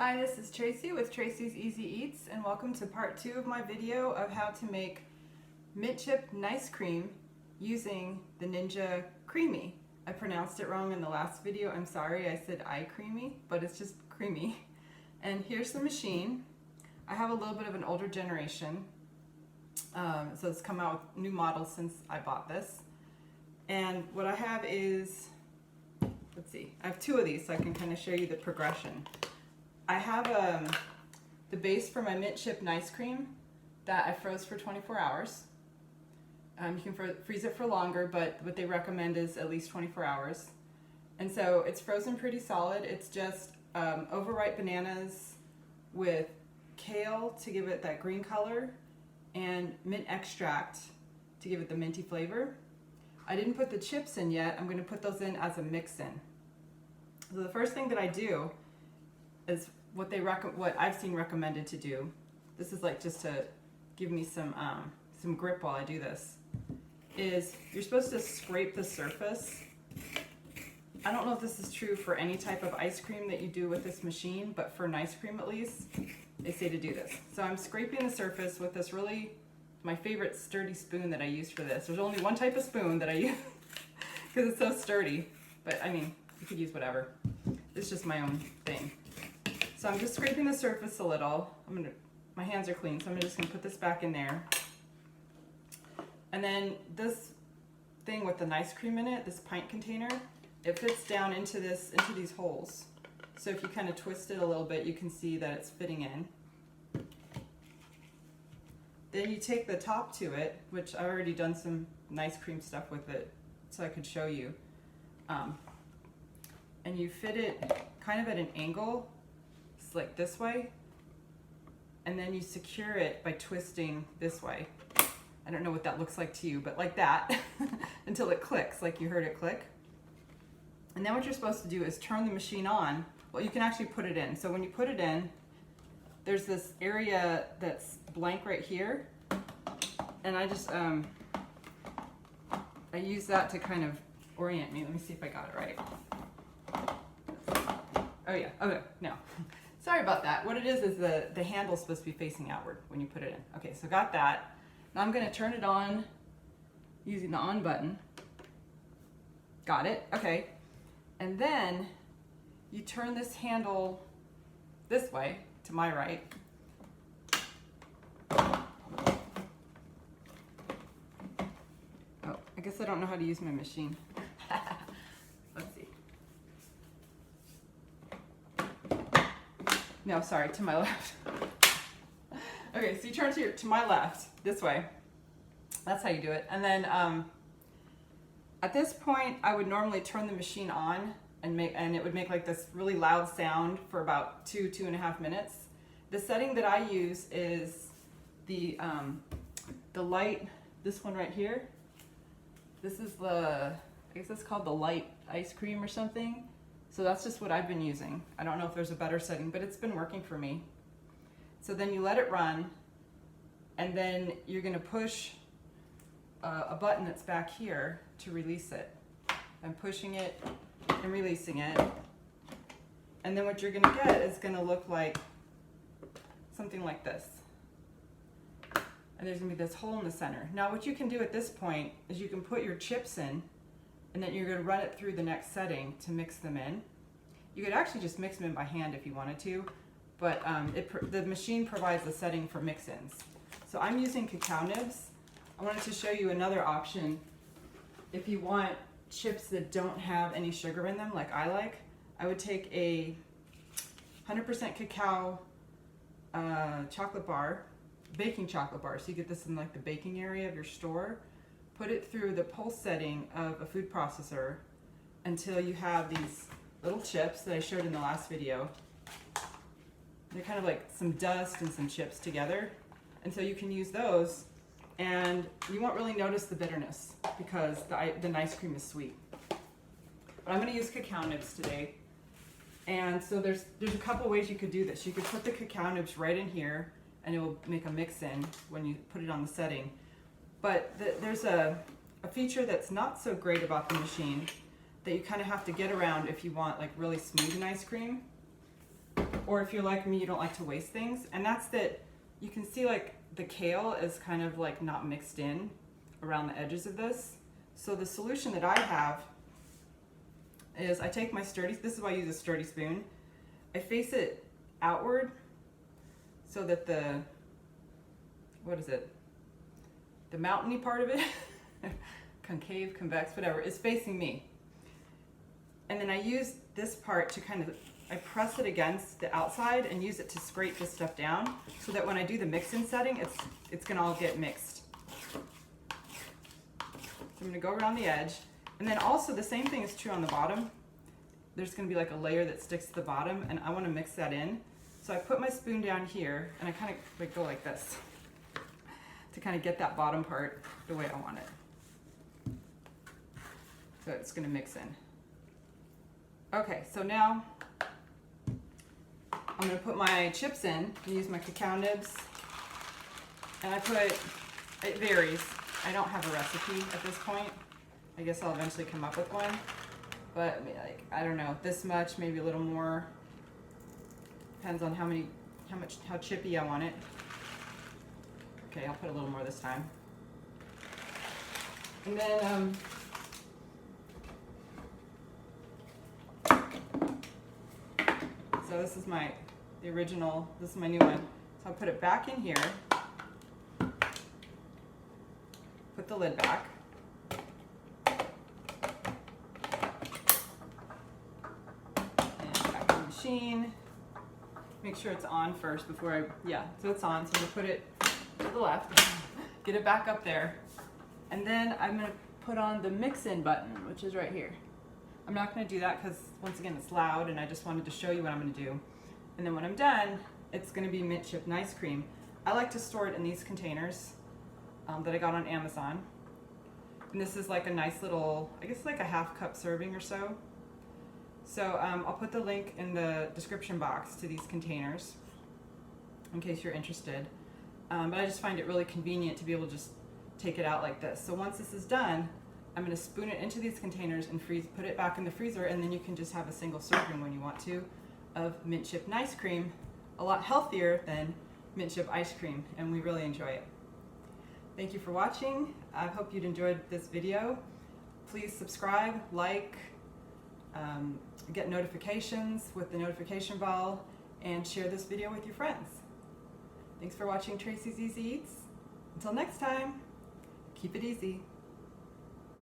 Hi, this is Tracy with Tracy's Easy Eats, and welcome to part 2 of my video of how to make mint chip nice cream using the Ninja CREAMi. I pronounced it wrong in the last video. I'm sorry, I said iCreamy, but it's just creamy. And here's the machine. I have a little bit of an older generation, so it's come out with new models since I bought this. And what I have is, let's see, I have 2 of these so I can kind of show you the progression. I have the base for my mint chip nice cream that I froze for 24 hours. You can freeze it for longer, but what they recommend is at least 24 hours. And so it's frozen pretty solid. It's just overripe bananas with kale to give it that green color and mint extract to give it the minty flavor. I didn't put the chips in yet. I'm going to put those in as a mix-in. So the first thing that I do is what I've seen recommended to do. This is like just to give me some grip while I do this. Is you're supposed to scrape the surface. I don't know if this is true for any type of ice cream that you do with this machine, but for nice cream at least, they say to do this. So I'm scraping the surface with this my favorite sturdy spoon that I use for this. There's only one type of spoon that I use because it's so sturdy, but I mean, you could use whatever. It's just my own thing. So I'm just scraping the surface a little. My hands are clean, so I'm just gonna put this back in there. And then this thing with the nice cream in it, this pint container, it fits down into these holes. So if you kind of twist it a little bit, you can see that it's fitting in. Then you take the top to it, which I've already done some nice cream stuff with it, so I could show you. And you fit it kind of at an angle, like this way, and then you secure it by twisting this way. I don't know what that looks like to you, but like that until it clicks, like you heard it click. And then what you're supposed to do is turn the machine on. Well, you can actually put it in. So when you put it in, there's this area that's blank right here, and I just I use that to kind of orient me. Let me see if I got it right. Oh yeah, okay, no. Sorry about that. What it is the handle's supposed to be facing outward when you put it in. Okay, so got that. Now I'm gonna turn it on using the on button. Got it, okay. And then you turn this handle this way, to my right. Oh, I guess I don't know how to use my machine. Let's see. No, sorry, to my left. Okay, so you turn to my left, this way. That's how you do it. And then at this point, I would normally turn the machine on and it would make like this really loud sound for about 2.5 minutes. The setting that I use is the light, this one right here. This is I guess it's called the light ice cream or something. So that's just what I've been using. I don't know if there's a better setting, but it's been working for me. So then you let it run, and then you're gonna push a button that's back here to release it. I'm pushing it and releasing it. And then what you're gonna get is gonna look like something like this. And there's gonna be this hole in the center. Now what you can do at this point is you can put your chips in, and then you're going to run it through the next setting to mix them in. You could actually just mix them in by hand if you wanted to, but the machine provides a setting for mix-ins. So I'm using cacao nibs. I wanted to show you another option. If you want chips that don't have any sugar in them, like I like, I would take a 100% cacao chocolate bar, baking chocolate bar. So you get this in like the baking area of your store. Put it through the pulse setting of a food processor until you have these little chips that I showed in the last video. They're kind of like some dust and some chips together. And so you can use those, and you won't really notice the bitterness because the nice cream is sweet. But I'm gonna use cacao nibs today. And so there's a couple ways you could do this. You could put the cacao nibs right in here, and it will make a mix-in when you put it on the setting. But there's a feature that's not so great about the machine that you kind of have to get around if you want like really smooth ice cream. or if you're like me, you don't like to waste things. And that's that you can see like the kale is kind of like not mixed in around the edges of this. So the solution that I have is I take my sturdy, this is why I use a sturdy spoon. I face it outward so that the, what is it? The mountainy part of it, concave, convex, whatever, is facing me. And then I use this part to kind of, I press it against the outside and use it to scrape this stuff down so that when I do the mix-in setting, it's gonna all get mixed. So I'm gonna go around the edge. And then also the same thing is true on the bottom. There's gonna be like a layer that sticks to the bottom and I wanna mix that in. So I put my spoon down here and I kind of like go like this to kind of get that bottom part the way I want it. So it's gonna mix in. Okay, so now I'm gonna put my chips in and use my cacao nibs. And I put, it varies. I don't have a recipe at this point. I guess I'll eventually come up with one. But like, I don't know, this much, maybe a little more. Depends on how chippy I want it. Okay, I'll put a little more this time. And then, so this is the original, this is my new one. So I'll put it back in here. Put the lid back. And back in the machine. Make sure it's on first before so it's on. So I'm gonna put it to the left, get it back up there. And then I'm gonna put on the mix-in button, which is right here. I'm not gonna do that because once again, it's loud and I just wanted to show you what I'm gonna do. And then when I'm done, it's gonna be mint chip nice cream. I like to store it in these containers that I got on Amazon. And this is like a nice little, I guess like a half cup serving or so. So I'll put the link in the description box to these containers in case you're interested. But I just find it really convenient to be able to just take it out like this. So once this is done, I'm gonna spoon it into these containers and put it back in the freezer, and then you can just have a single serving when you want to of mint chip nice cream, a lot healthier than mint chip ice cream, and we really enjoy it. Thank you for watching. I hope you'd enjoyed this video. Please subscribe, like, get notifications with the notification bell, and share this video with your friends. Thanks for watching Tracy's Easy Eats. Until next time, keep it easy.